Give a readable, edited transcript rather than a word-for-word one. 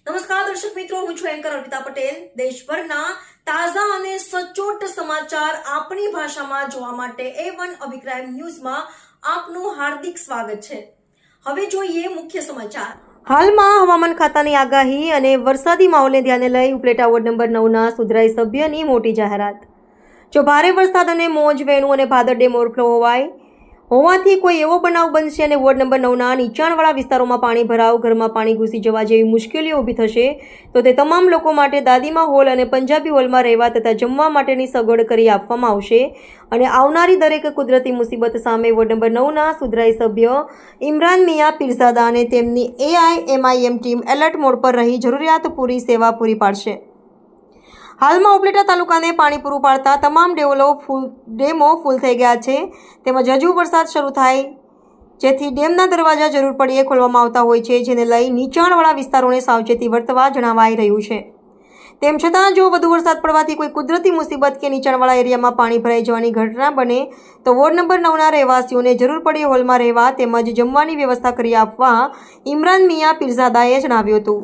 નમસ્કાર દર્શક મિત્રો, હું છું એન્કર અર્પિતા પટેલ। દેશભરના તાજા અને સચોટ સમાચાર આપણી ભાષામાં જોવા માટે A1 અભિપ્રાય ન્યૂઝમાં આપનું હાર્દિક સ્વાગત છે। હવે જોઈએ મુખ્ય સમાચાર। હાલમાં હવામાન ખાતાની આગાહી અને વરસાદી માહોલને ધ્યાને લઈ ઉપલેટા વોર્ડ નંબર 9ના સુધરાઈ સભ્યની મોટી જાહેરાત। જો ભારે વરસાદ અને મોજ વેણુ અને ભાદર ડેમ ઓવરફ્લો હોવાથી કોઈ એવો બનાવ બનશે અને વોર્ડ નંબર 9ના નીચાણવાળા વિસ્તારોમાં પાણી ભરાવ, ઘરમાં પાણી ઘૂસી જવા જેવી મુશ્કેલીઓ ઊભી થશે તો તે તમામ લોકો માટે દાદીમા હોલ અને પંજાબી હોલમાં રહેવા તથા જમવા માટેની સગવડ કરી આપવામાં આવશે અને આવનારી દરેક કુદરતી મુસીબત સામે વોર્ડ નંબર 9ના સુધરાઈ સભ્ય ઇમરાન મિયા પીરઝાદા અને તેમની AIMIM ટીમ એલર્ટ મોડ પર રહી જરૂરિયાત પૂરી સેવા પૂરી પાડશે। હાલમાં ઉપલેટા તાલુકાને પાણી પૂરું પાડતા તમામ ડેમો ફૂલ થઈ ગયા છે તેમજ હજુ વરસાદ શરૂ થાય જેથી ડેમના દરવાજા જરૂર પડીએ ખોલવામાં આવતા હોય છે, જેને લઈ નીચાણવાળા વિસ્તારોને સાવચેતી વર્તવા જણાવાઈ રહ્યું છે। તેમ છતાં જો વધુ વરસાદ પડવાથી કોઈ કુદરતી મુસીબત કે નીચાણવાળા એરિયામાં પાણી ભરાઈ જવાની ઘટના બને તો વોર્ડ નંબર 9ના રહેવાસીઓને જરૂર પડીએ હોલમાં રહેવા તેમજ જમવાની વ્યવસ્થા કરી આપવા ઇમરાન મિયા પીરઝાદાએ જણાવ્યું હતું।